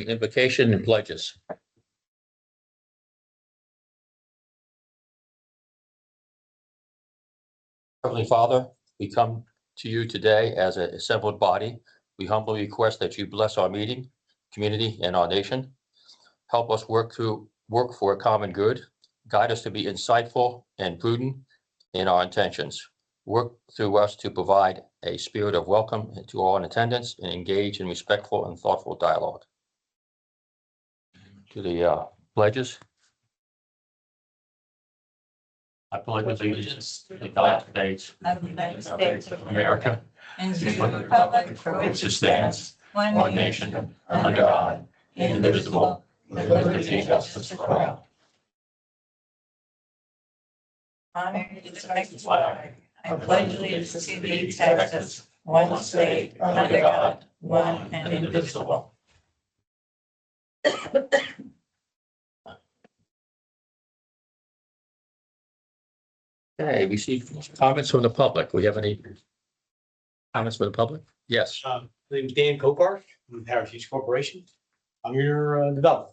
Invocation and pledges. Heavenly Father, we come to you today as an assembled body. We humbly request that you bless our meeting, community, and our nation. Help us work for a common good. Guide us to be insightful and prudent in our intentions. Work through us to provide a spirit of welcome to all in attendance and engage in respectful and thoughtful dialogue. To the pledges. I pledge allegiance to the United States of the United States of America and to the republic for which it stands, one nation, under God, indivisible, with liberty and justice for all. Honor the flag. I pledge allegiance to thee, Texas, one state, under God, one and indivisible. Okay, we see comments from the public. We have any comments from the public? Yes. My name is Dan Copart with Howard Hughes Corporation. I'm your developer.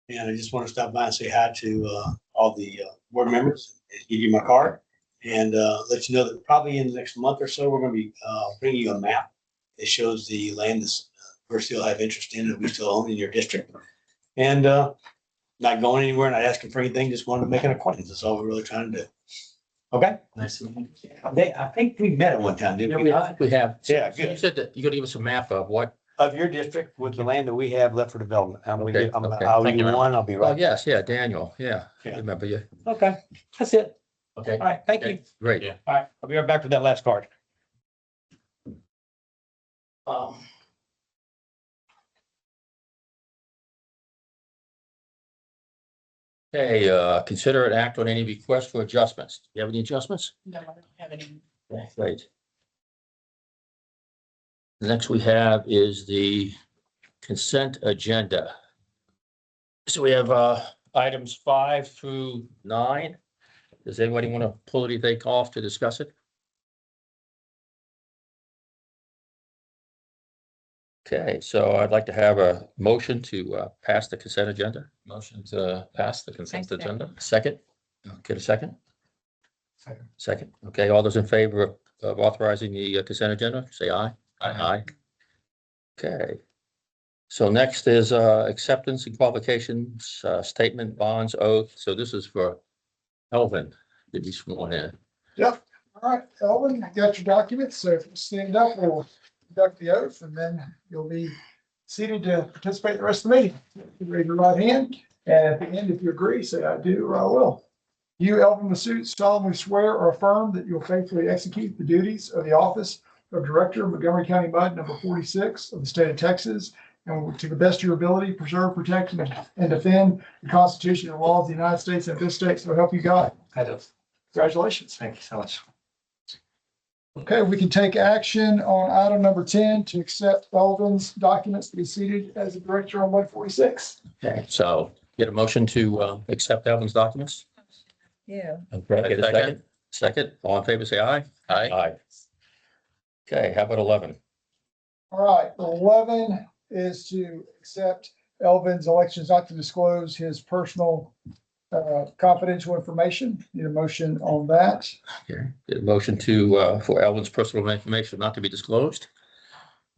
And I just want to stop by and say hi to all the board members, and give you my card, and let you know that probably in the next month or so, we're going to be bringing you a map. It shows the land that we still have interest in, that we still own in your district. And not going anywhere, not asking for anything, just wanted to make an acquaintance. That's all we're really trying to do. Okay? Nice to meet you. I think we met at one time, didn't we? We have. Yeah, So you good. said that you're gonna give us a map of what? Of your district with the land that we have left for development. Okay, okay. I'll Thank you. one, I'll be Oh, right. yes, yeah, Daniel. Yeah, I Yeah. remember you. Okay, that's it. Okay. All right, thank you. Great. All right, I'll be right back with that last card. Okay, consider an act on any request for adjustments. Do you have any adjustments? No, I don't have any. Okay, great. The next we have is the consent agenda. So we have items 5 through 9. Does anybody want to pull anything off to discuss it? Okay, so I'd like to have a motion to pass the consent agenda. Motion to pass the consent Second. agenda? Second? Get a second? Second. Second. Okay, all those in favor of authorizing the consent agenda, say aye. Aye. Okay. So next is acceptance and qualifications, statement, bonds, oath. So this is for Elvin to be sworn in. Yep. All right, Elvin, you got your documents, so if you stand up, we'll conduct the oath, and then you'll be seated to participate in the rest of the meeting. You raise your right hand, and at the end, if you agree, say I do or I will. You, Elvin Massoud, solemnly swear or affirm that you'll faithfully execute the duties of the office of Director of Montgomery County MUD number 46 of the state of Texas, and will, to the best of your ability, preserve, protect, and defend the Constitution and laws of the United States and this state, so help you God. I do. Congratulations. Thank you so much. Okay, we can take action on item number 10 to accept Elvin's documents to be seated as a director on 146. Okay, so get a motion to accept Elvin's documents. Yeah. Okay, get a second. Second, all in favor, say aye. Aye. Aye. Okay, how about 11? All right, 11 is to accept Elvin's elections not to disclose his personal confidential information. Need a motion on that. Okay, get a motion to for Elvin's personal information not to be disclosed.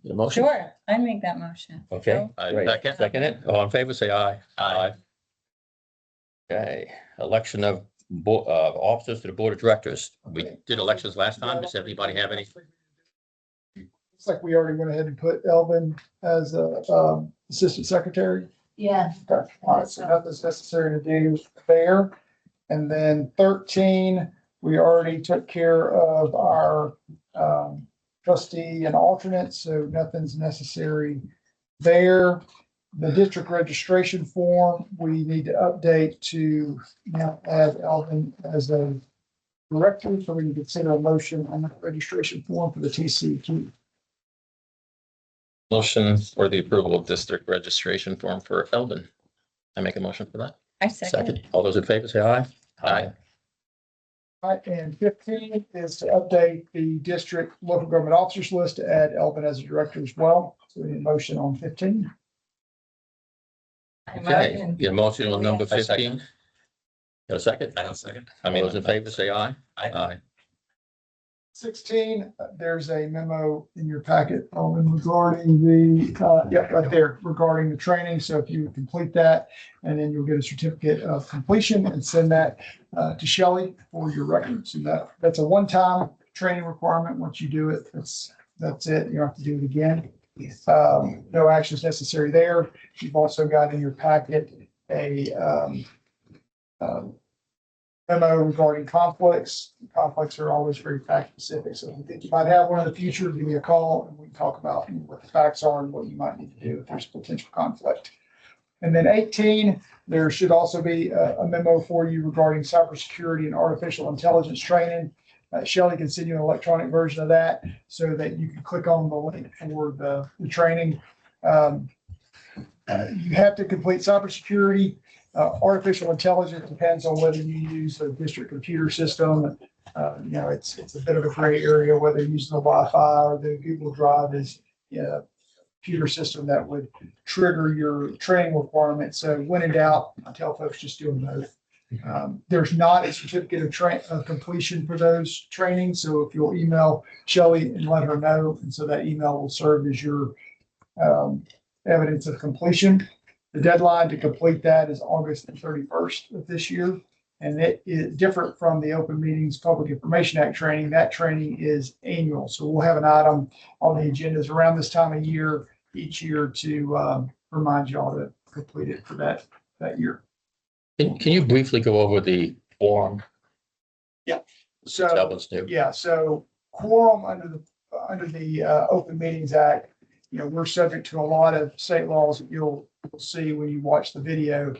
Get a motion? Sure, I make that motion. Okay. I great. second. Second it. All in favor, say aye. Aye. Okay, election of officers to the Board of Directors. We did elections last time. Does anybody have any? Looks like we already went ahead and put Elvin as a assistant secretary. Yeah. Okay, all right, so nothing's necessary to do there. And then 13, we already took care of our trustee and alternate, so nothing's necessary there. The district registration form, we need to update to now add Elvin as a director, so we can consider a motion on the registration form for the TCQ. Motion for the approval of district registration form for Elvin. I make a motion for that? I second. All those in favor, say aye. Aye. All right, and 15 is to update the district local government officers list to add Elvin as a director as well. So we need a motion on 15. Okay, get a motion on number I second. 15. Got a second? I don't second. All those in favor, say aye. Aye. 16, there's a memo in your packet, Alvin, regarding right there, regarding the training. So if you complete that, and then you'll get a certificate of completion and send that to Shelley for your records. And that's a one-time training requirement. Once you do it, that's it. You don't have to do it again. No actions necessary there. You've also got in your packet a memo regarding conflicts. Conflicts are always very fact specific. So if you think you might have one in the future, give me a call and we can talk about what the facts are and what you might need to do if there's potential conflict. And then 18, there should also be a memo for you regarding cybersecurity and artificial intelligence training. Shelley can send you an electronic version of that so that you can click on the link for the training. You have to complete cybersecurity. Artificial intelligence depends on whether you use a district computer system. It's a bit of a gray area whether you're using the Wi-Fi or the Google Drive is a computer system that would trigger your training requirements. So when in doubt, I tell folks just do them both. There's not a certificate of completion for those trainings. So if you'll email Shelley and let her know, and so that email will serve as your evidence of completion. The deadline to complete that is August 31st of this year. And it is different from the Open Meetings Public Information Act training. That training is annual. So we'll have an item on the agendas around this time of year, each year to remind you all to complete it for that year. Can you briefly go over the form? So, Tell new. yeah, so quorum under the Open Meetings Act, we're subject to a lot of state laws that you'll see when you watch the video.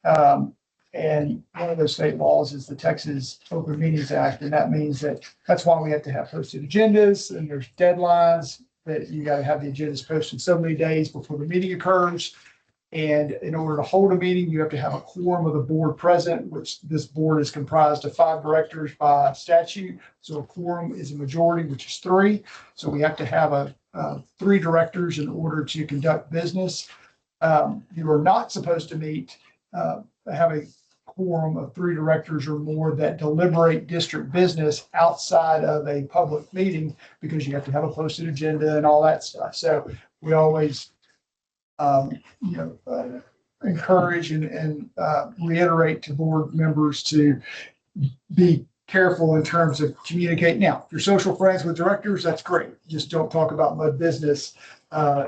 And one of those state laws is the Texas Open Meetings Act. And that means that's why we have to have posted agendas and there's deadlines that you got to have the agendas posted so many days before the meeting occurs. And in order to hold a meeting, you have to have a quorum of the board present, which this board is comprised of 5 directors by statute. So a quorum is a majority, which is 3. So we have to have 3 directors in order to conduct business. You are not supposed to have a quorum of 3 directors or more that deliberate district business outside of a public meeting because you have to have a posted agenda and all that stuff. So we always encourage and reiterate to board members to be careful in terms of communicating. Now, if you're social friends with directors, that's great. Just don't talk about mud business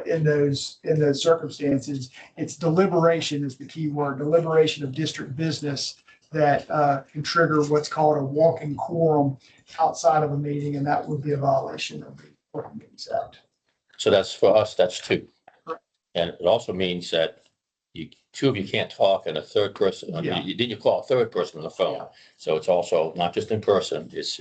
in those circumstances. It's deliberation is the key word, deliberation of district business that can trigger what's called a walking quorum outside of a meeting, and that would be a violation of the Open Meetings Act. So that's for us, that's 2. Correct. And it also means that 2 of you can't talk and a third person, Yeah. Didn't you call a third person on the phone? Yeah. So it's also not just in person, it's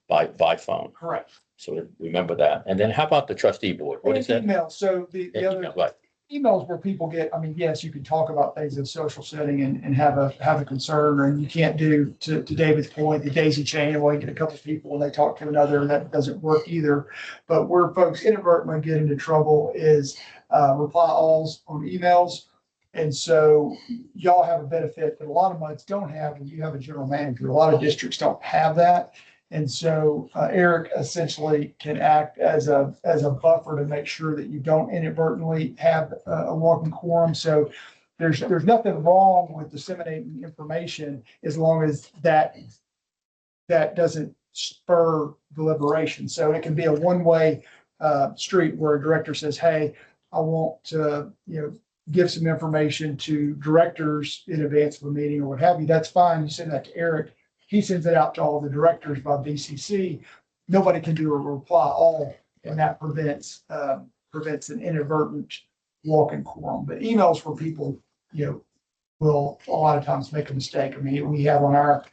by phone. Correct. So remember that. And then how about the trustee board? What is that? Email. So the other Right. emails where people get, yes, you can talk about things in social setting and have a concern, and you can't do to David's point, the daisy chain, well, you get a couple of people and they talk to another, and that doesn't work either. But where folks inadvertently get into trouble is reply alls on emails. And so y'all have a benefit that a lot of MUDs don't have when you have a general manager. A lot of districts don't have that. And so Eric essentially can act as a buffer to make sure that you don't inadvertently have a walking quorum. So there's nothing wrong with disseminating information as long as that doesn't spur deliberation. So it can be a one-way street where a director says, hey, I want to, give some information to directors in advance of a meeting or what have you. That's fine. You send that to Eric. He sends it out to all the directors by BCC. Nobody can do a reply all, and that prevents an inadvertent walking quorum. But emails where people, will a lot of times make a mistake. We have on our,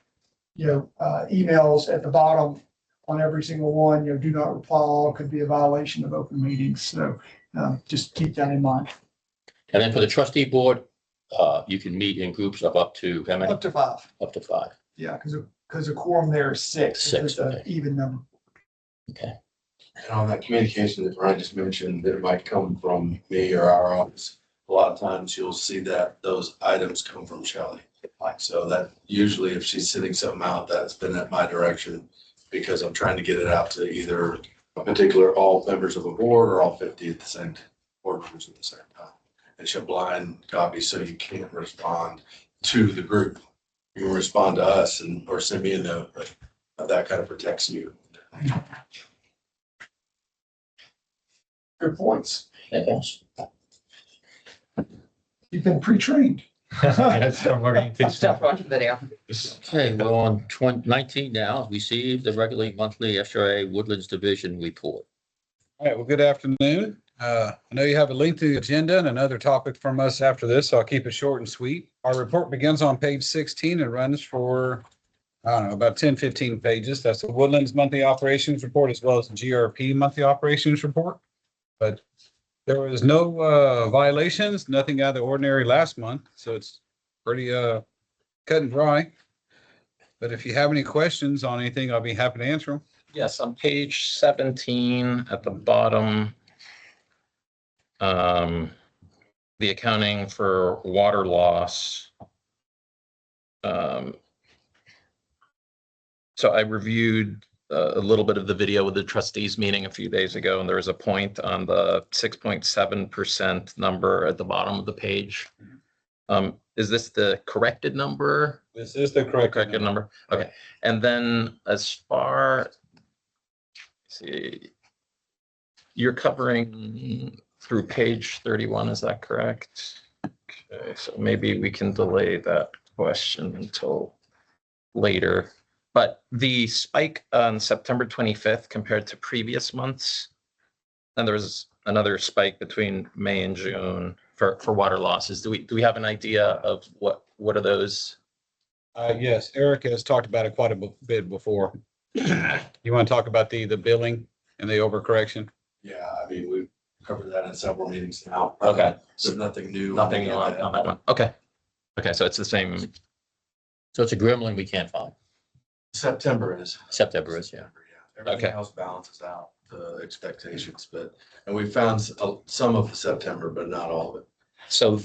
emails at the bottom on every single one, do not reply all could be a violation of open meetings. So just keep that in mind. And then for the trustee board, you can meet in groups of up to how many? Up to 5. Up to 5. Yeah, because a quorum there is 6. 6, It's an okay. even number. Okay. And on that communication that Ryan just mentioned, that it might come from me or our office, a lot of times you'll see that those items come from Shelley. So that usually if she's sending something out, that's been at my direction because I'm trying to get it out to either a particular, all members of a board or all 50 at the same time, board members at the same time. It's a blind copy, so you can't respond to the group. You can respond to us and, or send me a note, but that kind of protects you. Good points. Yes. You've been pre-trained. Stop watching video. Okay, we're on 19 now. Received the regularly monthly SRA Woodlands Division report. All right, well, good afternoon. I know you have a lengthy agenda and another topic from us after this, so I'll keep it short and sweet. Our report begins on page 16 and runs for, I don't know, about 10, 15 pages. That's the Woodlands Monthly Operations Report as well as the GRP Monthly Operations Report. But there was no violations, nothing out of the ordinary last month, so it's pretty cut and dry. But if you have any questions on anything, I'll be happy to answer them. Yes, on page 17 at the bottom, the accounting for water loss. So I reviewed a little bit of the video with the trustees meeting a few days ago, and there was a point on the 6.7% number at the bottom of the page. Is this the corrected number? This is the Corrected number? Okay. And then as far, let's see, you're covering through page 31, is that correct? Okay, so maybe we can delay that question until later. But the spike on September 25th compared to previous months, and there was another spike between May and June for water losses. Do we have an idea of what are those? Yes, Eric has talked about it quite a bit before. You want to talk about the billing and the overcorrection? Yeah, I mean, we've covered that in several meetings now. Okay. So nothing new. Nothing on that one. Okay. Okay, so it's the same. So it's a gremlin we can't find. September is. September is, yeah. Everything Okay. else balances out the expectations, and we found some of September, but not all of it. So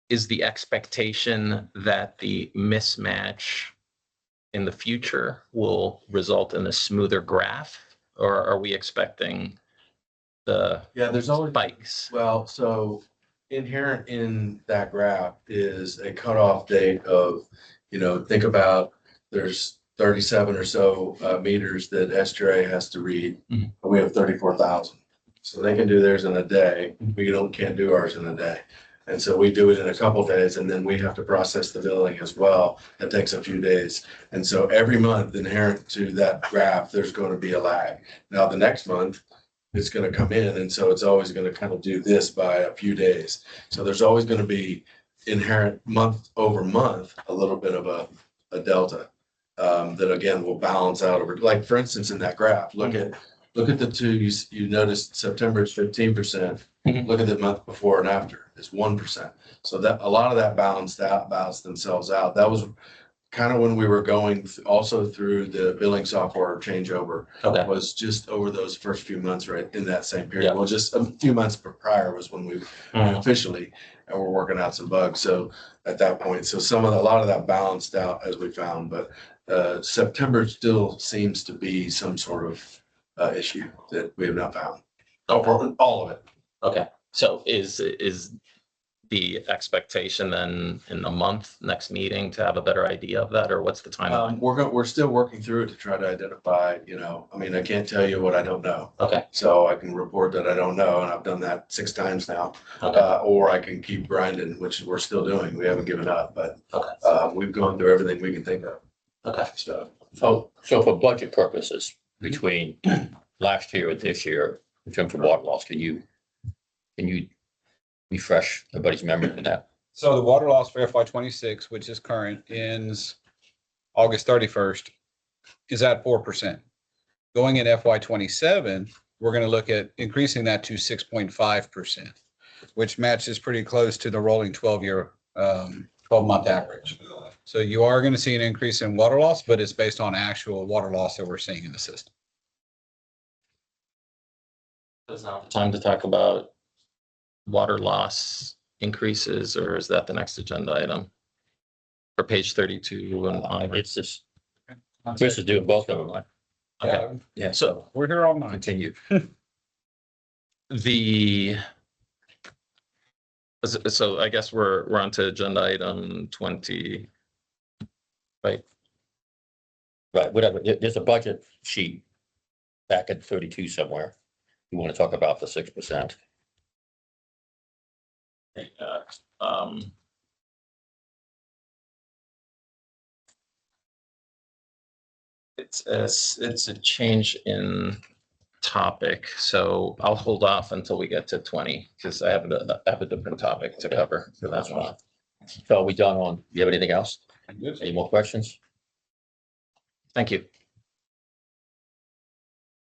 is the expectation that the mismatch in the future will result in a smoother graph? Or are we expecting the Yeah, there's always, spikes? well, so inherent in that graph is a cutoff date of, think about there's 37 or so meters that SJRA has to read. Mhm. We have 34,000. So they can do theirs in a day. We can't do ours in a day. And so we do it in a couple days, and then we have to process the billing as well. That takes a few days. And so every month inherent to that graph, there's going to be a lag. Now, the next month, it's going to come in, and so it's always going to kind of do this by a few days. So there's always going to be inherent month over month, a little bit of a delta that again will balance out over, like for instance, in that graph, look at the two, you noticed September is 15%. Mhm. Look at the month before and after, it's 1%. So that a lot of that balanced themselves out. That was kind of when we were going also through the billing software changeover. Okay. Was just over those first few months, right in that same period. Yeah. Well, just a few months prior was when we Mhm. officially, and we're working out some bugs. So at that point, so a lot of that balanced out as we found, but September still seems to be some sort of issue that we have not found. All of it. Okay, so is the expectation then in a month, next meeting, to have a better idea of that, or what's the timeline? We're still working through it to try to identify, I can't tell you what I don't know. Okay, So I can report that I don't know, and I've done that 6 times now. okay, Or I can keep grinding, which we're still doing. We haven't given up, but okay, we've gone through everything we can think of. okay. So So for budget purposes, between last year and this year, in terms of water loss, can you refresh everybody's memory on that? So the water loss for FY 26, which is current, ends August 31st, is at 4%. Going in FY 27, we're going to look at increasing that to 6.5%, which matches pretty close to the rolling 12-month average. So you are going to see an increase in water loss, but it's based on actual water loss that we're seeing in the system. It's now time to talk about water loss increases, or is that the next agenda item? For page 32 and onward? It's just, Chris is doing both of them. Okay, Yeah, so We're here all night. continue. the, so I guess we're on to agenda item 20. Right, Right, whatever. There's a budget sheet back at 32 somewhere. You want to talk about the 6%? um. It's a change in topic, so I'll hold off until we get to 20, because I have a different topic to cover for that one. So are we done on, you have anything else? Any more questions? Thank you.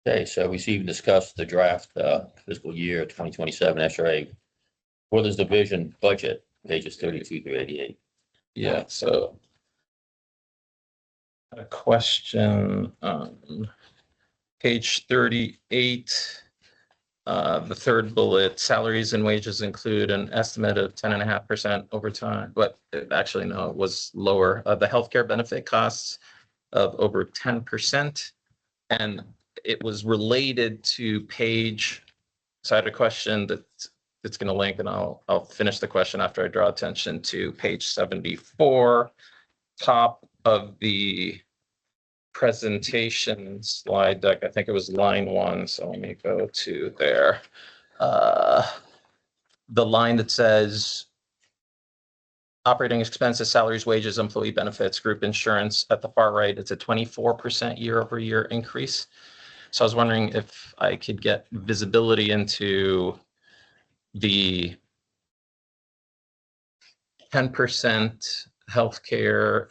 Okay, so we see, discussed the draft fiscal year 2027 SRA Woodlands Division budget, pages 32 through 88. Yeah, so a question, page 38, the third bullet, salaries and wages include an estimate of 10.5% overtime, but actually, no, it was lower. The healthcare benefit costs of over 10%. And it was related to page, so I had a question that it's going to link, and I'll finish the question after I draw attention to page 74, top of the presentation slide deck. I think it was line 1, so let me go to there. The line that says operating expenses, salaries, wages, employee benefits, group insurance. At the far right, it's a 24% year-over-year increase. So I was wondering if I could get visibility into the 10% healthcare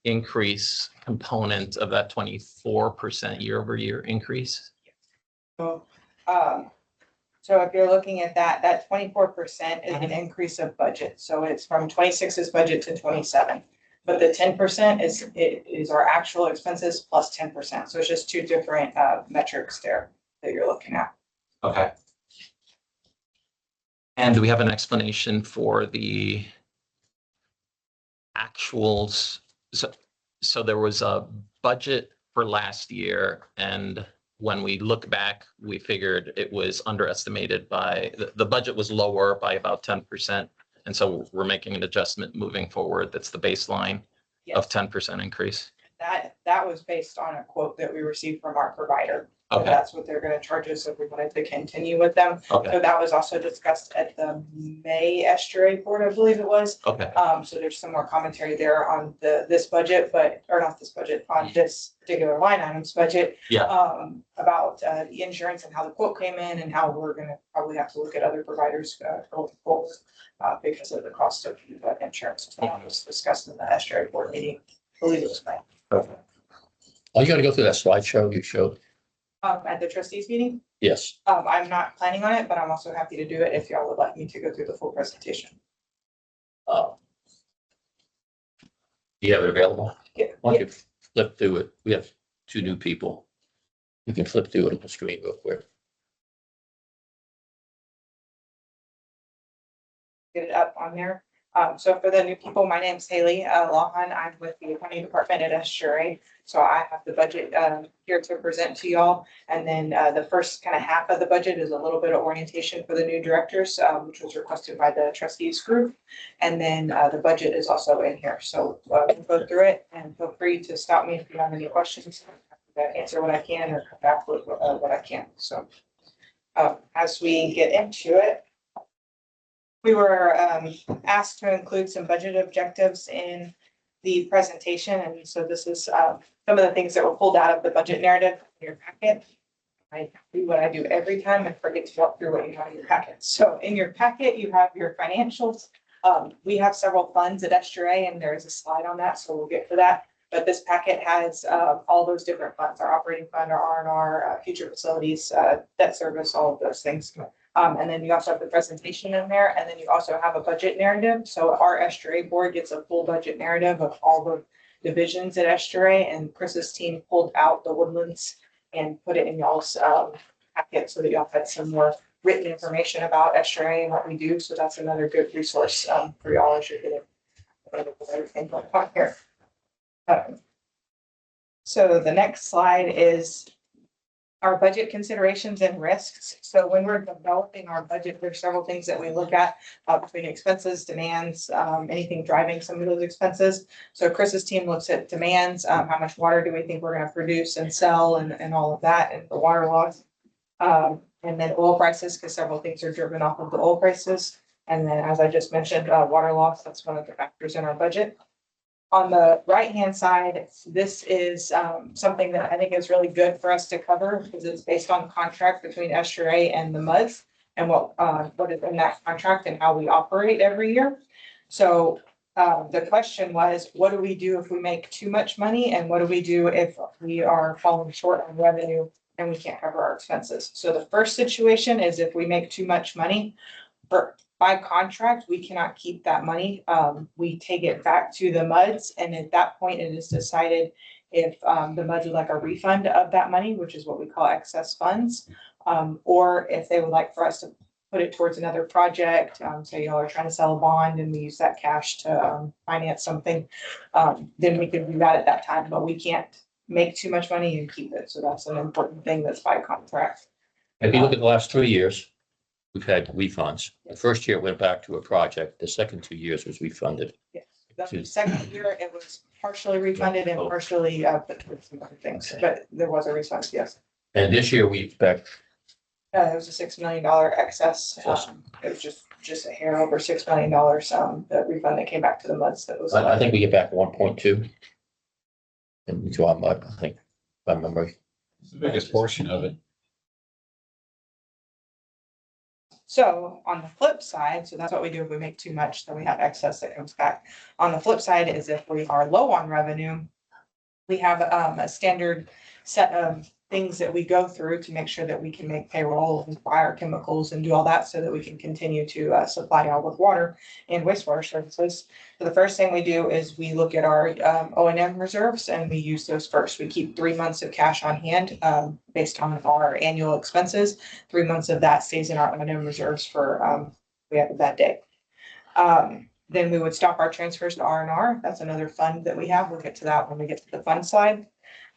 increase component of that 24% year-over-year increase. So, so if you're looking at that 24% is an increase of budget. So it's from 26's budget to 27. But the 10% is our actual expenses plus 10%. So it's just two different metrics there that you're looking at. Okay. And do we have an explanation for the actuals? So there was a budget for last year, and when we look back, we figured it was underestimated by, the budget was lower by about 10%. And so we're making an adjustment moving forward. That's the baseline of 10% increase. That was based on a quote that we received from our provider. So Okay. that's what they're going to charge us if we wanted to continue with them. Okay. So that was also discussed at the May estuary board, I believe it was. Okay. So there's some more commentary there on this budget, or not this budget, on this particular line items budget. Yeah. About the insurance and how the quote came in and how we're gonna probably have to look at other providers going forward because of the cost of insurance. That was discussed in the estuary board meeting. I believe it was May. Okay. Are you gonna go through that slideshow you showed? At the trustees meeting. Yes. I'm not planning on it, but I'm also happy to do it if y'all would like me to go through the full presentation. Do you have it available? Yeah. Why don't you flip through it? We have 2 new people. You can flip through it on the screen real quick. Get it up on there. So for the new people, my name's Haley Lawhon. I'm with the accounting department at Estuary. So I have the budget here to present to y'all. And then the first kind of half of the budget is a little bit of orientation for the new directors, which was requested by the trustees group. And then the budget is also in here. So we'll go through it, and feel free to stop me if you have any questions. Answer what I can or come back with what I can. So as we get into it, we were asked to include some budget objectives in the presentation. And so this is some of the things that were pulled out of the budget narrative in your packet. I do what I do every time and forget to walk through what you have in your packet. So in your packet, you have your financials. We have several funds at Estuary, and there's a slide on that, so we'll get to that. But this packet has all those different funds, our operating fund, our R&R, future facilities, debt service, all of those things. And then you also have the presentation in there, and then you also have a budget narrative. So our Estuary board gets a full budget narrative of all the divisions at Estuary, and Chris's team pulled out the Woodlands and put it in y'all's packet so that y'all had some more written information about SRA and what we do. So that's another good resource for y'all as you're getting everything going on here. So the next slide is our budget considerations and risks. So when we're developing our budget, there's several things that we look at between expenses, demands, anything driving some of those expenses. So Chris's team looks at demands, how much water do we think we're going to produce and sell and all of that, and the water loss. And then oil prices, because several things are driven off of the oil prices. And then, as I just mentioned, water loss, that's one of the factors in our budget. On the right-hand side, this is something that I think is really good for us to cover because it's based on contract between SRA and the MUDs and what is in that contract and how we operate every year. So the question was, what do we do if we make too much money? And what do we do if we are falling short on revenue and we can't cover our expenses? So the first situation is if we make too much money, by contract, we cannot keep that money. We take it back to the MUDs, and at that point, it is decided if the MUDs would like a refund of that money, which is what we call excess funds, or if they would like for us to put it towards another project. Say y'all are trying to sell a bond and we use that cash to finance something, then we could do that at that time, but we can't make too much money and keep it. So that's an important thing that's by contract. If you look at the last 3 years, we've had refunds. The first year it went back to a project. The second 2 years was refunded. Yes. The second year, it was partially refunded and partially put towards some other things, but there was a refund, yes. And this year we expect, It was a $6 million excess. It was just a hair over $6 million, the refund that came back to the MUDs that was. I think we get back 1.2. And to our MUD, I think, by memory. The biggest portion of it. So on the flip side, so that's what we do if we make too much, then we have excess that comes back. On the flip side is if we are low on revenue, we have a standard set of things that we go through to make sure that we can make payroll and buy our chemicals and do all that so that we can continue to supply y'all with water and wastewater services. So the first thing we do is we look at our O&M reserves and we use those first. We keep 3 months of cash on hand based on our annual expenses. 3 months of that stays in our O&M reserves for we have a bad day. Then we would stop our transfers to R&R. That's another fund that we have. We'll get to that when we get to the fund slide.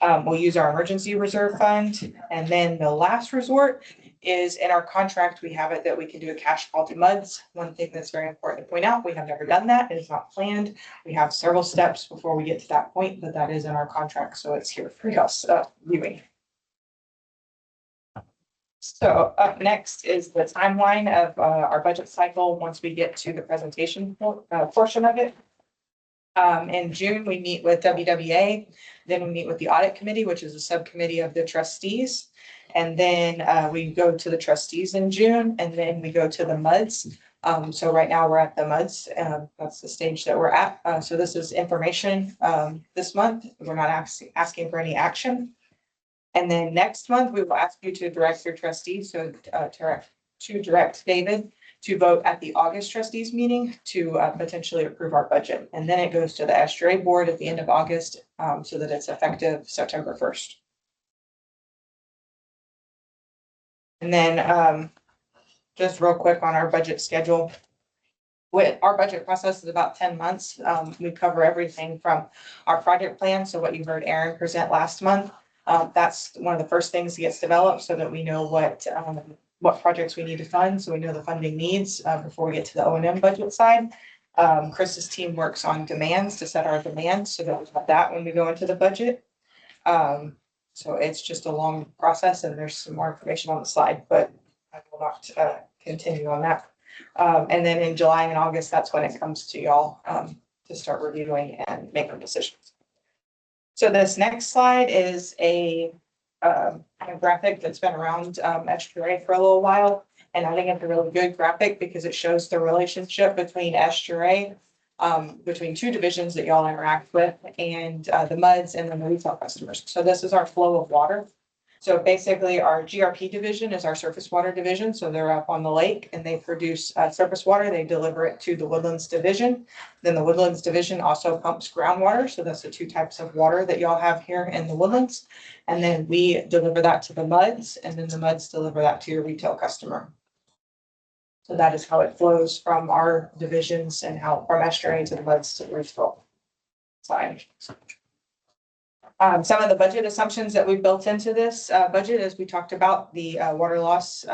We'll use our emergency reserve fund. And then the last resort is in our contract, we have it that we can do a cash call to MUDs. One thing that's very important to point out, we have never done that. It is not planned. We have several steps before we get to that point, but that is in our contract. So it's here for us viewing. So up next is the timeline of our budget cycle once we get to the presentation portion of it. In June, we meet with WWA, then we meet with the audit committee, which is a subcommittee of the trustees. And then we go to the trustees in June, and then we go to the MUDs. So right now we're at the MUDs. That's the stage that we're at. So this is information this month. We're not asking for any action. And then next month, we will ask you to direct your trustees, so to direct David to vote at the August trustees meeting to potentially approve our budget. And then it goes to the SRA board at the end of August so that it's effective September 1st. And then just real quick on our budget schedule. Our budget process is about 10 months. We cover everything from our project plan. So what you heard Aaron present last month. That's one of the first things that gets developed so that we know what projects we need to fund. So we know the funding needs before we get to the O&M budget side. Chris's team works on demands to set our demands so that we have that when we go into the budget. So it's just a long process and there's some more information on the slide, but I will not continue on that. And then in July and August, that's when it comes to y'all to start reviewing and making decisions. So this next slide is a graphic that's been around SRA for a little while. And I think it's a really good graphic because it shows the relationship between SRA, between two divisions that y'all interact with and the MUDs and then the retail customers. So this is our flow of water. So basically our GRP division is our surface water division. So they're up on the lake and they produce surface water. They deliver it to the Woodlands division. Then the Woodlands division also pumps groundwater. So that's the two types of water that y'all have here in the Woodlands. And then we deliver that to the MUDs and then the MUDs deliver that to your retail customer. So that is how it flows from our divisions and how from estuary to the MUDs to the Ridgeville side. Some of the budget assumptions that we've built into this budget, as we talked about, the water loss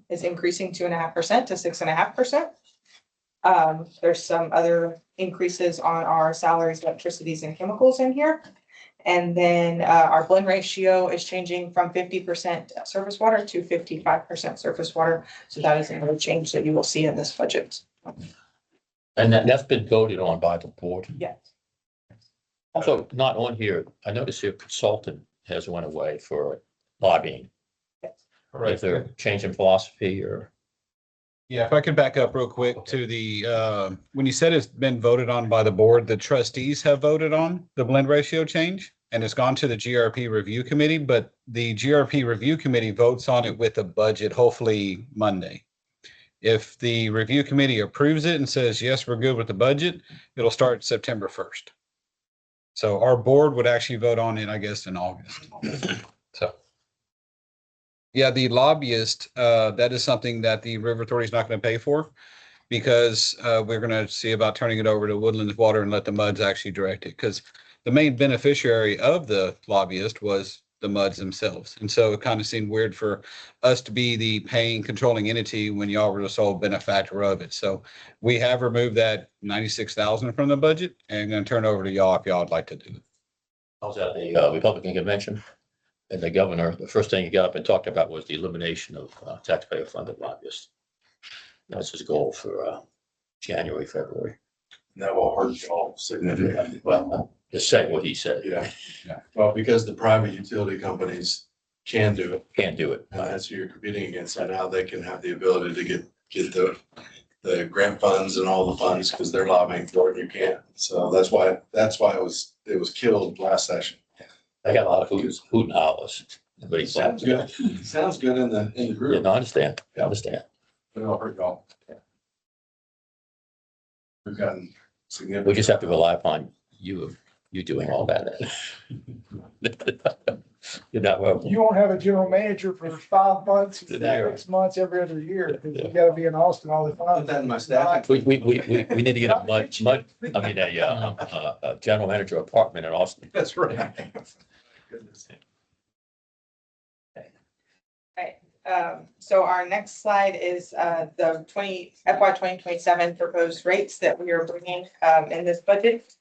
is increasing 2.5% to 6.5%. There's some other increases on our salaries, electricities, and chemicals in here. And then our blend ratio is changing from 50% surface water to 55% surface water. So that is another change that you will see in this budget. And that's been voted on by the board. Yes. Also, not on here, I noticed your consultant has went away for lobbying. Is there a change in philosophy or? Yeah, if I could back up real quick to the, when you said it's been voted on by the board, the trustees have voted on the blend ratio change and it's gone to the GRP review committee, but the GRP review committee votes on it with a budget, hopefully Monday. If the review committee approves it and says, yes, we're good with the budget, it'll start September 1st. So our board would actually vote on it, I guess, in August. So. Yeah, the lobbyist, that is something that the River Authority is not going to pay for because we're going to see about turning it over to Woodlands Water and let the MUDs actually direct it. Because the main beneficiary of the lobbyist was the MUDs themselves. And so it kind of seemed weird for us to be the paying controlling entity when y'all were the sole benefactor of it. So we have removed that 96,000 from the budget and going to turn it over to y'all if y'all would like to do it. I was at the Republican convention and the governor, the first thing he got up and talked about was the elimination of taxpayer funded lobbyists. That's his goal for January, February. That will hurt y'all significantly. Well, just saying what he said. Yeah. Well, because the private utility companies can do it, Can't do it. and that's who you're competing against. And now they can have the ability to get the grant funds and all the funds because they're lobbying for it and you can't. So that's why it was killed last session. I got a lot of hoot and hollers. But he Sounds good. Sounds good in the Yeah, group. no, I understand. I understand. But it'll hurt y'all. We've gotten significant. We just have to rely upon you doing all that. You're not welcome. You won't have a general manager for 5 months, There. 6 months, every other year, because you gotta be in Austin all the Put time. that in my staff. We need to get a general manager apartment in Austin. That's right. Goodness. So our next slide is the FY 2027 proposed rates that we are bringing in this budget.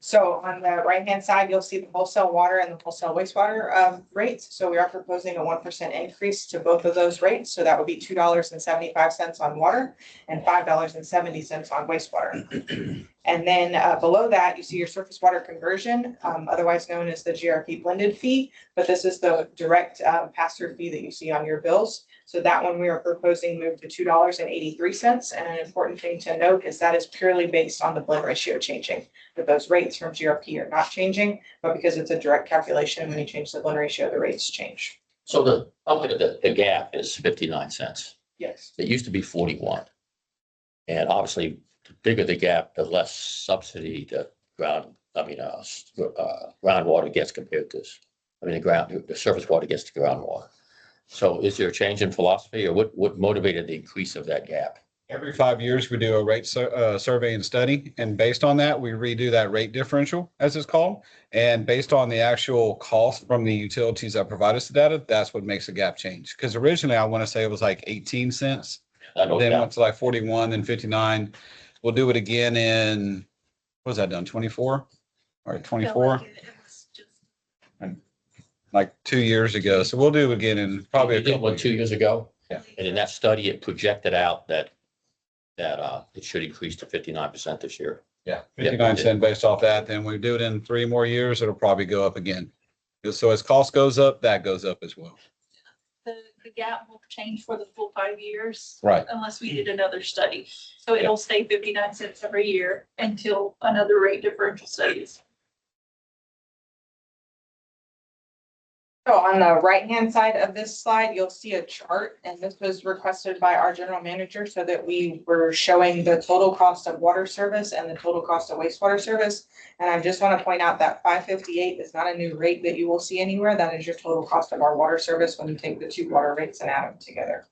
So on the right-hand side, you'll see the wholesale water and the wholesale wastewater rates. So we are proposing a 1% increase to both of those rates. So that would be $2.75 on water and $5.70 on wastewater. And then below that, you see your surface water conversion, otherwise known as the GRP blended fee. But this is the direct pass-through fee that you see on your bills. So that one we are proposing move to $2.83. And an important thing to note is that is purely based on the blend ratio changing. That those rates from GRP are not changing, but because it's a direct calculation, when you change the blend ratio, the rates change. So the gap is 59 cents. Yes. It used to be 41. And obviously, the bigger the gap, the less subsidy the groundwater gets compared to this. The surface water gets to groundwater. So is there a change in philosophy or what motivated the increase of that gap? Every 5 years, we do a rate survey and study, and based on that, we redo that rate differential, as it's called. And based on the actual cost from the utilities that provide us the data, that's what makes the gap change. Because originally, I want to say it was like 18 cents, I know then that. went to like 41, then 59. We'll do it again in, what was that done, 24 or 24? Like 2 years ago. So we'll do it again in probably a You did couple one of 2 years ago? Yeah. And in that study, it projected out that it should increase to 59% this year. Yeah, 59 cent based off that. Then we do it in 3 more years, it'll probably go up again. So as cost goes up, that goes up as well. The gap will change for the full 5 years. Right. Unless we did another study. So it'll stay 59 cents every year until another rate differential studies. So on the right-hand side of this slide, you'll see a chart, and this was requested by our general manager so that we were showing the total cost of water service and the total cost of wastewater service. And I just want to point out that 558 is not a new rate that you will see anywhere. That is your total cost of our water service when you take the two water rates and add them together.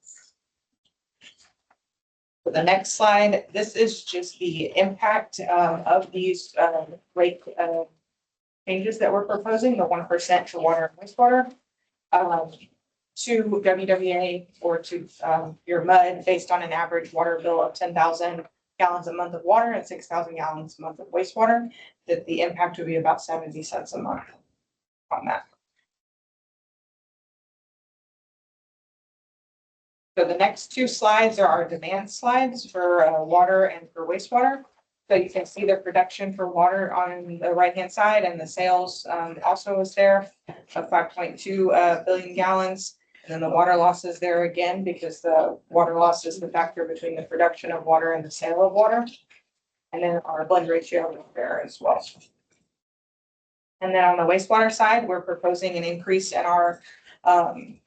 For the next slide, this is just the impact of these rate changes that we're proposing, the 1% to water and wastewater. To WWA or to your MUD based on an average water bill of 10,000 gallons a month of water and 6,000 gallons a month of wastewater, that the impact would be about 70 cents a month on that. So the next two slides are our demand slides for water and for wastewater. So you can see the production for water on the right-hand side, and the sales also is there of 5.2 billion gallons. And then the water loss is there again, because the water loss is the factor between the production of water and the sale of water. And then our blend ratio is there as well. And then on the wastewater side, we're proposing an increase in our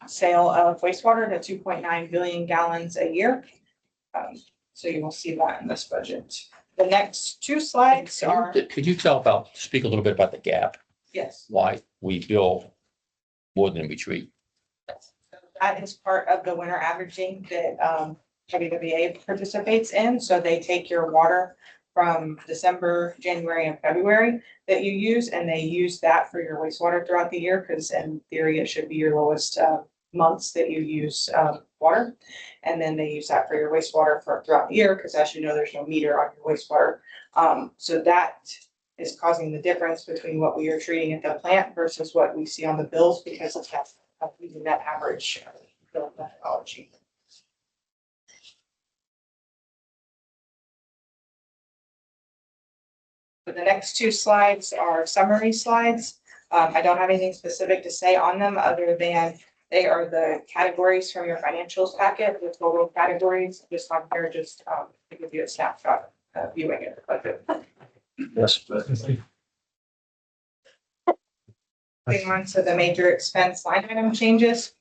sale of wastewater to 2.9 billion gallons a year. So you will see that in this budget. The next two slides are, Could you speak a little bit about the gap, yes, why we bill more than we treat? that is part of the winter averaging that WWA participates in. So they take your water from December, January, and February that you use, and they use that for your wastewater throughout the year, because in theory, it should be your lowest months that you use water. And then they use that for your wastewater for throughout the year, because as you know, there's no meter on your wastewater. So that is causing the difference between what we are treating at the plant versus what we see on the bills, because of that, using that average bill methodology. So the next two slides are summary slides. I don't have anything specific to say on them other than they are the categories from your financials packet, the total categories, just on here, just to give you a snapshot viewing it. Yes. Moving on to the major expense line item changes.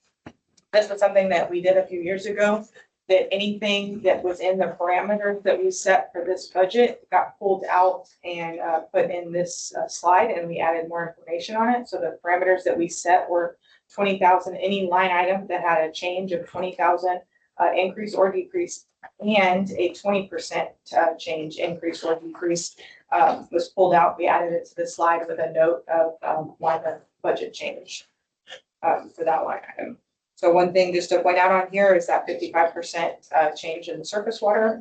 This was something that we did a few years ago, that anything that was in the parameters that we set for this budget got pulled out and put in this slide, and we added more information on it. So the parameters that we set were 20,000, any line item that had a change of 20,000 increase or decrease, and a 20% change, increase or decrease was pulled out. We added it to the slide with a note of why the budget changed for that line item. So one thing just to point out on here is that 55% change in the surface water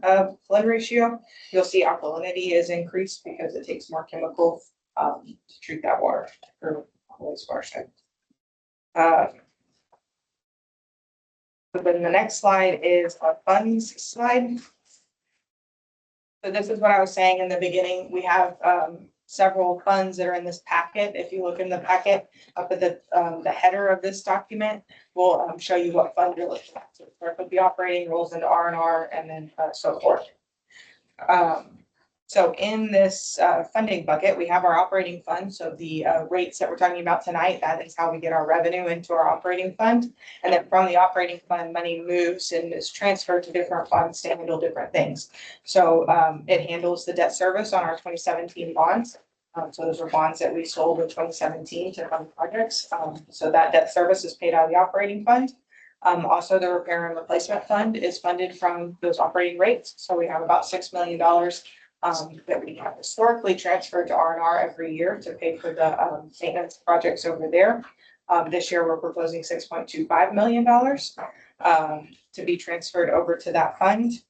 blend ratio. You'll see alkalinity is increased because it takes more chemical to treat that water for wastewater side. So then the next slide is our funds slide. So this is what I was saying in the beginning. We have several funds that are in this packet. If you look in the packet up at the header of this document, we'll show you what fund you're looking at. So start with the operating, rolls into R&R, and then so forth. So in this funding bucket, we have our operating fund. So the rates that we're talking about tonight, that is how we get our revenue into our operating fund. And then from the operating fund, money moves and is transferred to different funds to handle different things. So it handles the debt service on our 2017 bonds. So those are bonds that we sold in 2017 to fund projects. So that debt service is paid out of the operating fund. Also, the repair and replacement fund is funded from those operating rates. So we have about $6 million that we have historically transferred to R&R every year to pay for the maintenance projects over there. This year, we're proposing $6.25 million to be transferred over to that fund.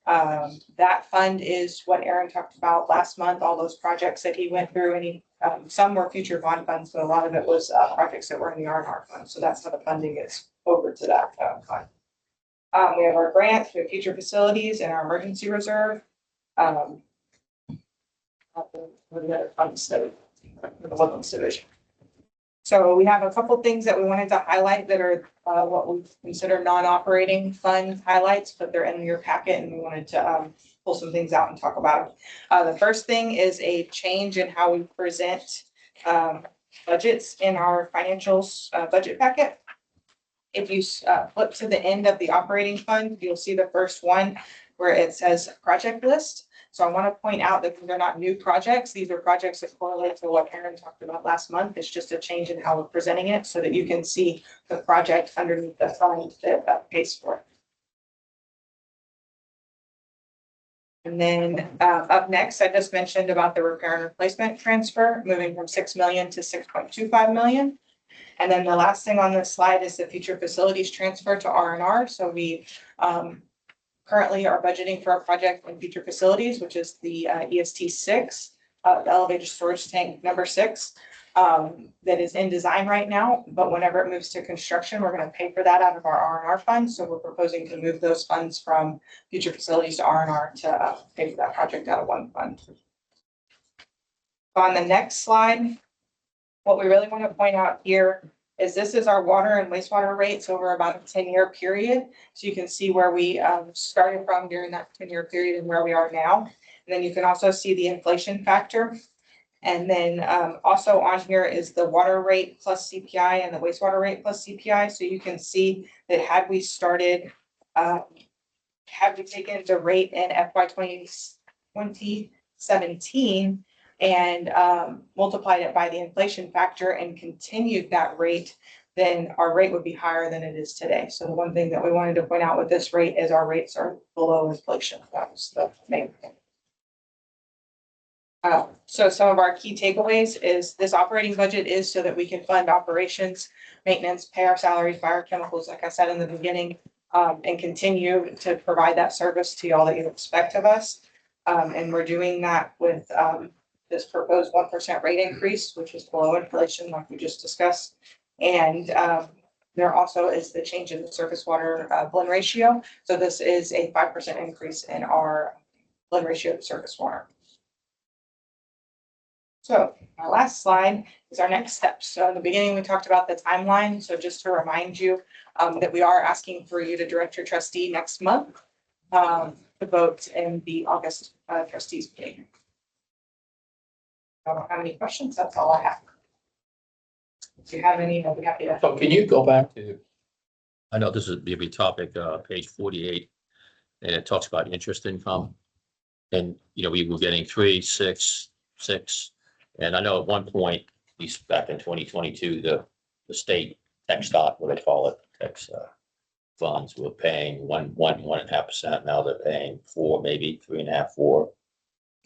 That fund is what Aaron talked about last month, all those projects that he went through, and he, some were future bond funds, but a lot of it was projects that were in the R&R fund. So that's how the funding is over to that fund. We have our grants, we have future facilities, and our emergency reserve. The funds that the Woodlands Division. So we have a couple things that we wanted to highlight that are what we consider non-operating fund highlights, but they're in your packet, and we wanted to pull some things out and talk about them. The first thing is a change in how we present budgets in our financials budget packet. If you flip to the end of the operating fund, you'll see the first one where it says project list. So I want to point out that they're not new projects. These are projects that correlate to what Aaron talked about last month. It's just a change in how we're presenting it so that you can see the project underneath the fund that pays for it. And then up next, I just mentioned about the repair and replacement transfer, moving from 6 million to 6.25 million. And then the last thing on this slide is the future facilities transfer to R&R. So we currently are budgeting for a project in future facilities, which is the EST 6, the elevator storage tank number 6. That is in design right now, but whenever it moves to construction, we're going to pay for that out of our R&R funds. So we're proposing to move those funds from future facilities to R&R to pay for that project out of one fund. On the next slide, what we really want to point out here is this is our water and wastewater rates over about a 10-year period. So you can see where we started from during that 10-year period and where we are now. And then you can also see the inflation factor. And then also on here is the water rate plus CPI and the wastewater rate plus CPI. So you can see that had we started, had we taken the rate in FY 2017 and multiplied it by the inflation factor and continued that rate, then our rate would be higher than it is today. So the one thing that we wanted to point out with this rate is our rates are below inflation. That was the main thing. So some of our key takeaways is this operating budget is so that we can fund operations, maintenance, pay our salaries, buy our chemicals, like I said in the beginning, and continue to provide that service to y'all that you expect of us. And we're doing that with this proposed 1% rate increase, which is below inflation, like we just discussed. And there also is the change in the surface water blend ratio. So this is a 5% increase in our blend ratio of surface water. So our last slide is our next steps. So in the beginning, we talked about the timeline. So just to remind you that we are asking for you to direct your trustee next month to vote in the August trustees meeting. I don't have any questions. That's all I have. If you have any, I'll be happy to. So can you go back to, I know this is maybe topic, page 48, and it talks about interest income. And, you know, we were getting 3, 6, 6. And I know at one point, at least back in 2022, the state tax dot, what they call it, tax funds were paying 1.5%. Now they're paying 4, maybe 3.5, 4.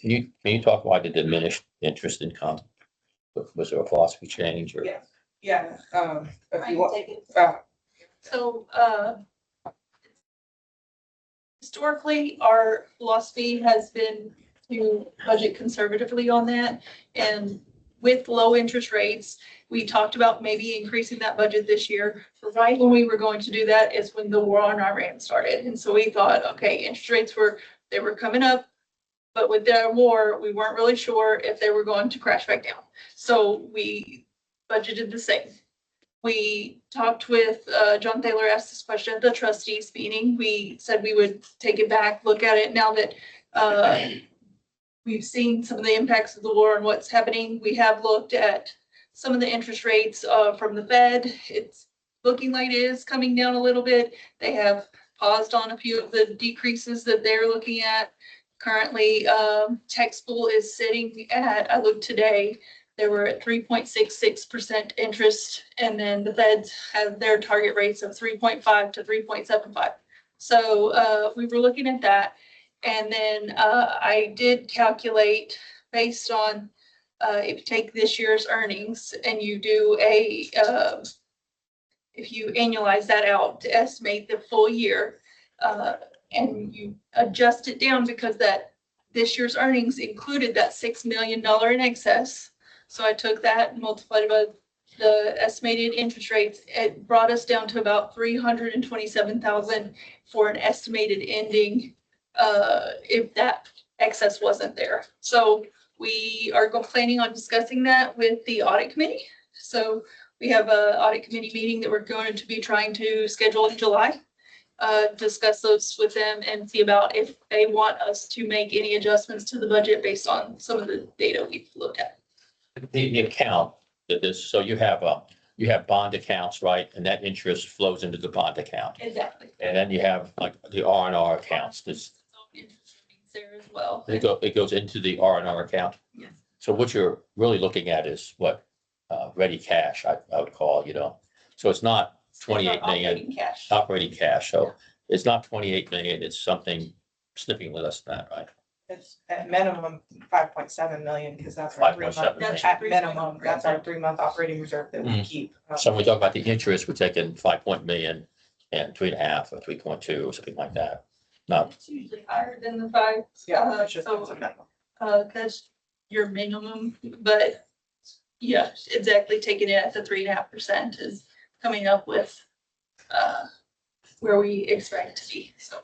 Can you talk about the diminished interest income? Was there a philosophy change or? Yeah, yeah. If I you can want, take it. uh, So, historically, our philosophy has been to budget conservatively on that. And with low interest rates, we talked about maybe increasing that budget this year. Right when we were going to do that is when the war on Iran started. And so we thought, okay, interest rates were coming up, but with the war, we weren't really sure if they were going to crash back down. So we budgeted the same. We talked with, John Thaler asked this question at the trustees meeting. We said we would take it back, look at it now that we've seen some of the impacts of the war and what's happening. We have looked at some of the interest rates from the Fed. It's looking like it is coming down a little bit. They have paused on a few of the decreases that they're looking at. Currently, tax pool is sitting at, I looked today, they were at 3.66% interest, and then the Feds have their target rates of 3.5 to 3.75. So we were looking at that. And then I did calculate based on if you take this year's earnings and you do a, if you annualize that out to estimate the full year, and you adjust it down because that this year's earnings included that $6 million in excess. So I took that and multiplied it by the estimated interest rates. It brought us down to about 327,000 for an estimated ending if that excess wasn't there. So we are planning on discussing that with the audit committee. So we have an audit committee meeting that we're going to be trying to schedule in July. Discuss those with them and see about if they want us to make any adjustments to the budget based on some of the data we've looked at. The account that this, so you have bond accounts, right? And that interest flows into the bond account. Exactly. And then you have like the R&R accounts, this, There as well. it goes into the R&R account. Yes. So what you're really looking at is what, ready cash, I would call, you know. So it's not 28 million Operating cash. operating cash. So it's not 28 million, it's something significantly less than that, right? It's at minimum 5.7 million, because that's our 3 month, 5.7. That's at 3 minimum, that's our month. 3 month operating reserve that we Mhm. keep. So when we talk about the interest, we're taking 5 million and 3.5 or 3.2 or something like that. No, It's usually higher than the 5. Yeah, it's just, So, it's a minimum. that's your minimum, but yeah, exactly, taking it at the 3.5% is coming up with, where we expect to be, so.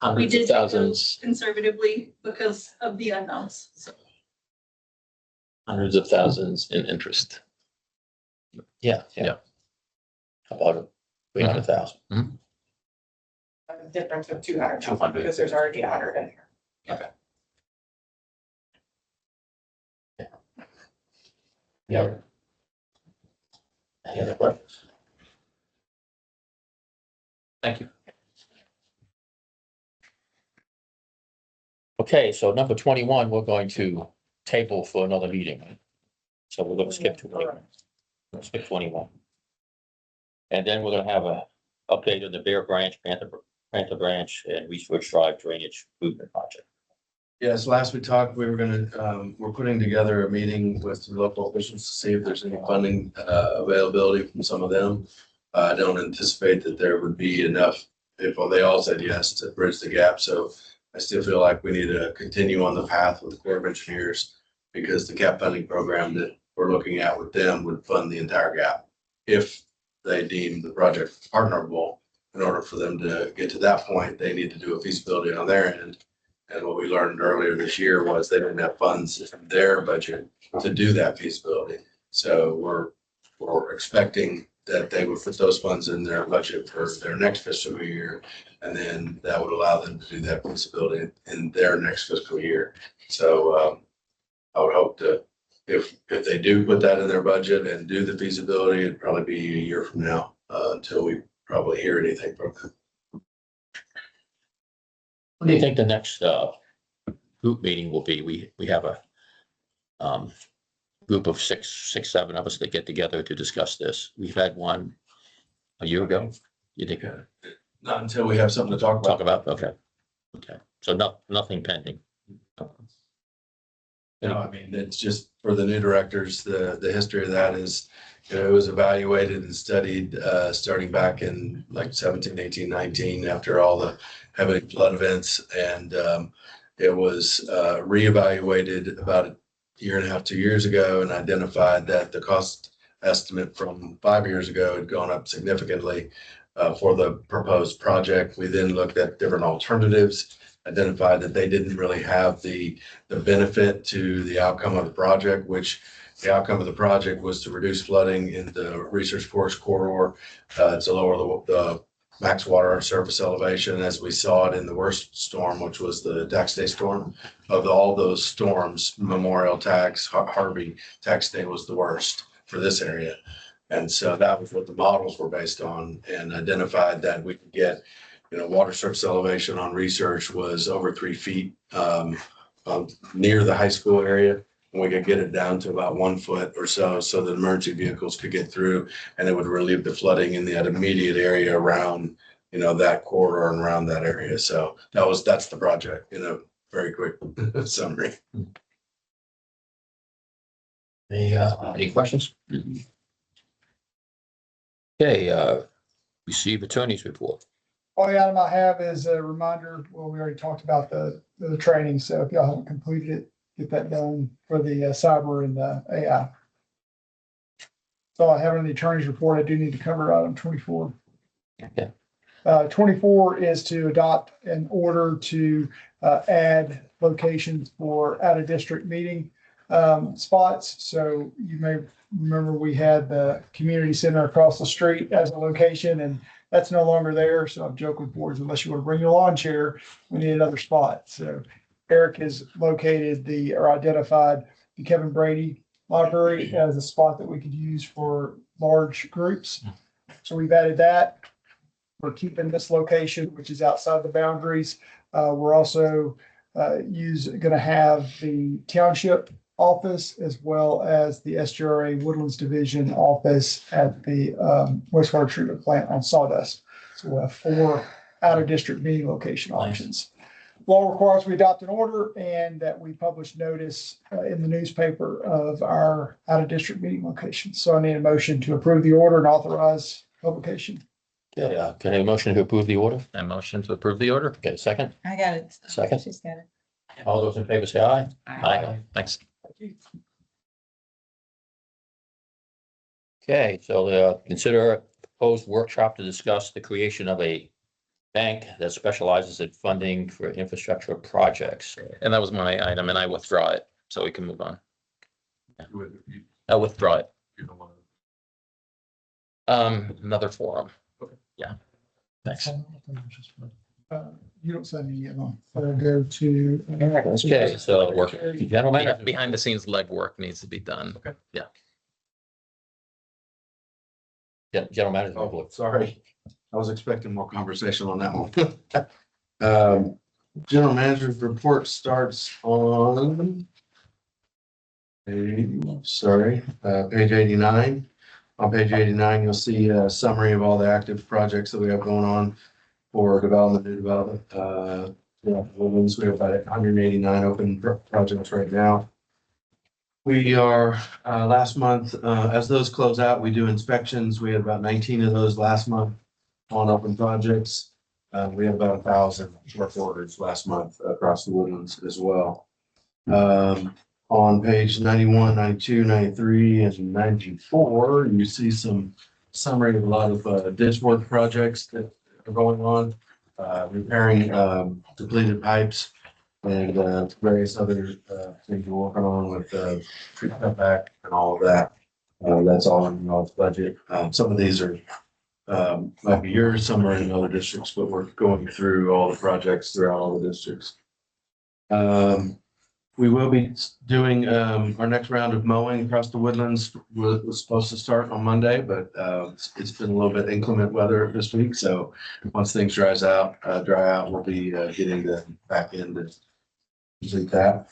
We Hundreds did of take thousands, those conservatively because of the unknowns, so. hundreds of thousands in interest. yeah. Yeah. How about 300,000? A difference of 200, 200. because there's already 100 in here. Yeah. Any other questions? Thank you. Okay, so number 21, we're going to table for another meeting. So we're gonna skip 21. We'll skip 21. And then we're gonna have a update on the Bear Branch, Panther Branch and Research Drive Drainage Improvement Project. Yes, last we talked, we were gonna, we're putting together a meeting with the local officials to see if there's any funding, availability from some of them. I don't anticipate that there would be enough, if they all said yes, to bridge the gap, so I still feel like we need to continue on the path with the Corps of Engineers, because the gap funding program that we're looking at with them would fund the entire gap. If they deem the project partnerable, in order for them to get to that point, they need to do a feasibility on their end. And what we learned earlier this year was they didn't have funds in their budget to do that feasibility. So we're expecting that they would put those funds in their budget for their next fiscal year. And then that would allow them to do that feasibility in their next fiscal year. So I would hope to, if they do put that in their budget and do the feasibility, it'd probably be a year from now until we probably hear anything from them. What do you think the next group meeting will be? We have a group of six, 7 of us that get together to discuss this. We've had one a year ago. You think? Not until we have something to talk Talk about. about, okay. So nothing pending. No, I mean, it's just for the new directors, the history of that is, it was evaluated and studied, starting back in like 17, 18, 19, after all the heavy flood events. And it was reevaluated about a year and a half, 2 years ago, and identified that the cost estimate from 5 years ago had gone up significantly for the proposed project. We then looked at different alternatives, identified that they didn't really have the benefit to the outcome of the project, which the outcome of the project was to reduce flooding in the Research Forest corridor, to lower the max water surface elevation, as we saw it in the worst storm, which was the tax day storm. Of all those storms, Memorial tax, Harvey tax day was the worst for this area. And so that was what the models were based on, and identified that we could get, water surface elevation on Research was over 3 feet near the high school area. And we could get it down to about 1 foot or so that emergency vehicles could get through, and it would relieve the flooding in that immediate area around, that corridor and around that area. So that's the project in a very quick summary. Any questions? Okay, receive attorney's report. Only item I have is a reminder, well, we already talked about the training, so if y'all haven't completed it, get that done for the cyber and the AI. So I have in the attorney's report, I do need to cover item 24. Okay. 24 is to adopt an order to add locations for out-of-district meeting spots. So you may remember we had the community center across the street as a location, and that's no longer there. So I've joked with boards, unless you want to bring your lawn chair, we need another spot. So Eric has identified the Kevin Brady Library as a spot that we could use for large groups. So we've added that. We're keeping this location, which is outside the boundaries. We're also going to have the township office as well as the SGRA Woodlands Division office at the wastewater treatment plant on Sawdust. So we'll have 4 out-of-district meeting location options. law requires we adopt an order and that we publish notice in the newspaper of our out-of-district meeting locations. So I need a motion to approve the order and authorize publication. Okay, can I have a motion to approve the order? I motion to approve the order. Okay, second. I got it. Second. She's got it. All those in favor say aye. Aye. Thanks. Okay, so consider a proposed workshop to discuss the creation of a bank that specializes in funding for infrastructure projects. And that was my item and I withdraw it, so we can move on. I'll withdraw it. Another forum. Yeah. Thanks. You don't send any of them. I'll go to. Okay, so work, gentlemen, Behind the scenes legwork needs to be done. Okay. Yeah. gentlemen. Oh, sorry. I was expecting more conversation on that one. General manager's report starts on page 89. On page 89, you'll see a summary of all the active projects that we have going on for development, new development. We have about 189 open projects right now. We are, last month, as those close out, we do inspections. We had about 19 of those last month on open projects. We have about 1,000 work orders last month across the Woodlands as well. On page 91, 92, 93, and 94, you see some summary of a lot of ditch work projects that are going on, repairing depleted pipes and various other things we're working on with tree cutback and all of that. That's all in the budget. Some of these are might be yours, some are in other districts, but we're going through all the projects throughout all the districts. We will be doing our next round of mowing across the Woodlands. Was supposed to start on Monday, but it's been a little bit inclement weather this week. So once things dry out, we'll be getting the back end to complete that.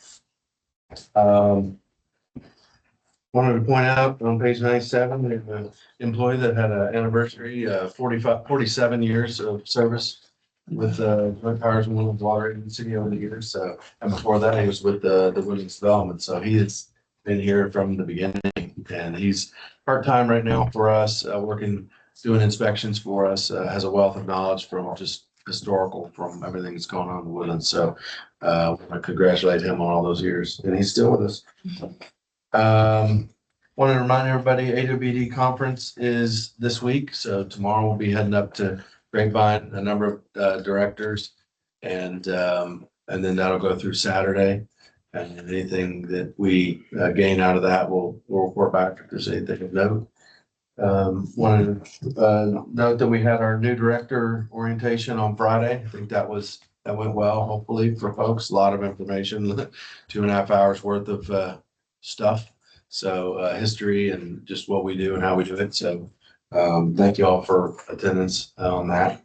Wanted to point out on page 97, we have an employee that had an anniversary, 47 years of service with Joint Powers and Woodlands Water Agency over the years. So, and before that, he was with the Woodlands Development. So he has been here from the beginning, and he's part-time right now for us, doing inspections for us, has a wealth of knowledge from just historical, from everything that's going on in the Woodlands. So I congratulate him on all those years, and he's still with us. Want to remind everybody, AWD conference is this week. So tomorrow we'll be heading up to Grapevine, a number of directors, and then that'll go through Saturday. And anything that we gain out of that, we'll report back if there's anything of note. Wanted to note that we had our new director orientation on Friday. I think that went well, hopefully, for folks. A lot of information, 2.5 hours worth of stuff. So history and just what we do and how we do it. So thank you all for attendance on that.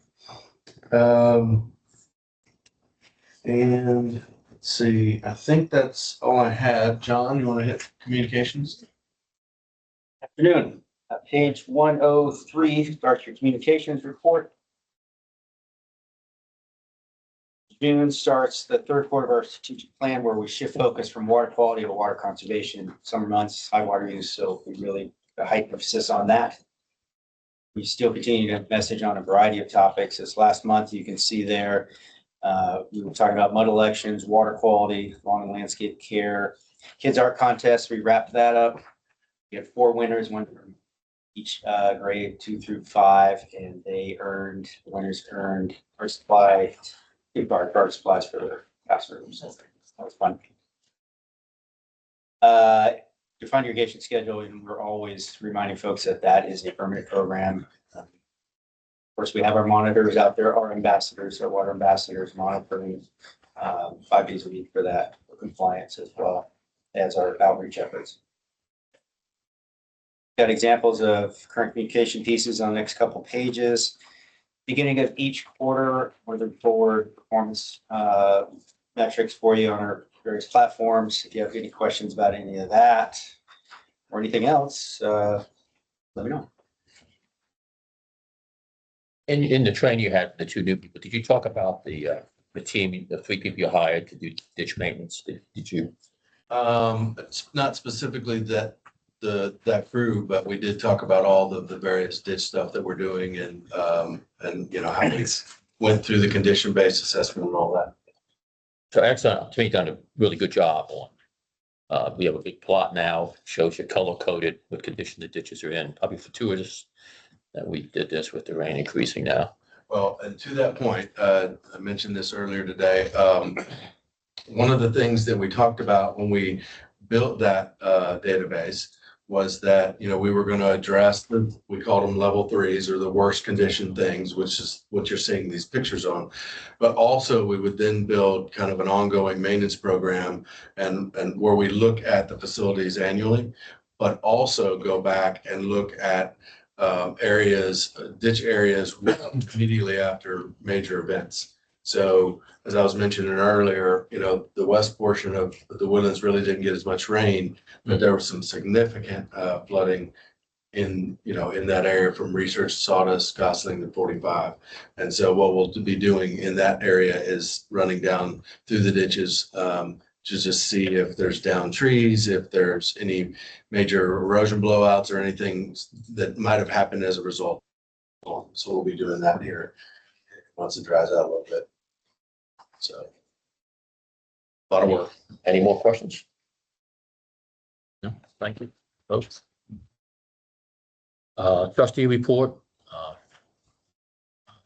And let's see, I think that's all I had. John, you want to hit communications? Afternoon. Page 103 starts your communications report. June starts the third quarter of our strategic plan, where we shift focus from water quality to water conservation. Summer months, high water use, so we really heighten emphasis on that. We still continue to message on a variety of topics. This last month, you can see there, we were talking about mud elections, water quality, lawn and landscape care, kids art contest. We wrapped that up. We had 4 winners, one from each grade 2 through 5, and the winners earned art supply, art supplies for their classrooms. That was fun. Define your irrigation schedule, and we're always reminding folks that is a permanent program. Of course, we have our monitors out there, our water ambassadors monitoring 5 days a week for that, for compliance, as well as our outreach efforts. Got examples of current communication pieces on the next couple pages. Beginning of each quarter, we're looking forward performance metrics for you on our various platforms. If you have any questions about any of that or anything else, let me know. In the training you had, the 2 new people, did you talk about the the team, the 3 people you hired to do ditch maintenance, did you? It's not specifically that crew, but we did talk about all the various ditch stuff that we're doing and you know, how we went through the condition-based assessment and all that. So excellent, to me, done a really good job on. We have a big plot now, shows you color coded what condition the ditches are in, probably fortuitous that we did this with the rain increasing now. Well, and to that point, I mentioned this earlier today. One of the things that we talked about when we built that database was that, you know, we were going to address we called them level 3s or the worst condition things, which is what you're seeing these pictures on. But also we would then build kind of an ongoing maintenance program and where we look at the facilities annually, but also go back and look at ditch areas immediately after major events. So as I was mentioning earlier, you know, the west portion of the Woodlands really didn't get as much rain, but there was some significant flooding in that area from Research, Sawdust, Gosling, and 45. And so what we'll be doing in that area is running down through the ditches to just see if there's downed trees, if there's any major erosion blowouts or anything that might have happened as a result. So we'll be doing that here once it dries out a little bit. So a lot of work. Any more questions? No, thank you, folks. Trustee report.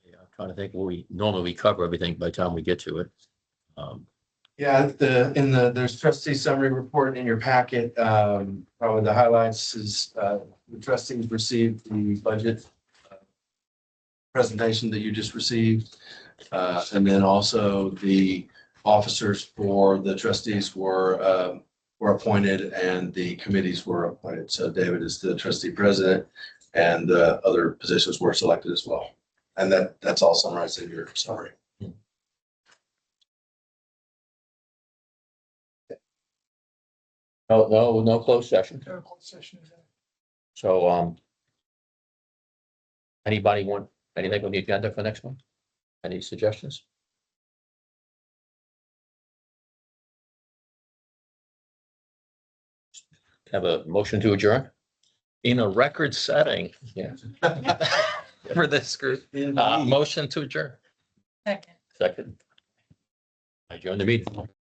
Yeah, I'm trying to think, normally we cover everything by the time we get to it. Yeah, there's trustee summary report in your packet. Probably the highlights is the trustees received the budget presentation that you just received. And then also the officers for the trustees were appointed and the committees were appointed. So David is the trustee president and the other positions were selected as well. And that's all summarized in your summary. No closed session. No closed session. So, anybody want anything on the agenda for next month? Any suggestions? Have a motion to adjourn? In a record setting Yeah. for this group, motion to adjourn. Second. I adjourn the meeting.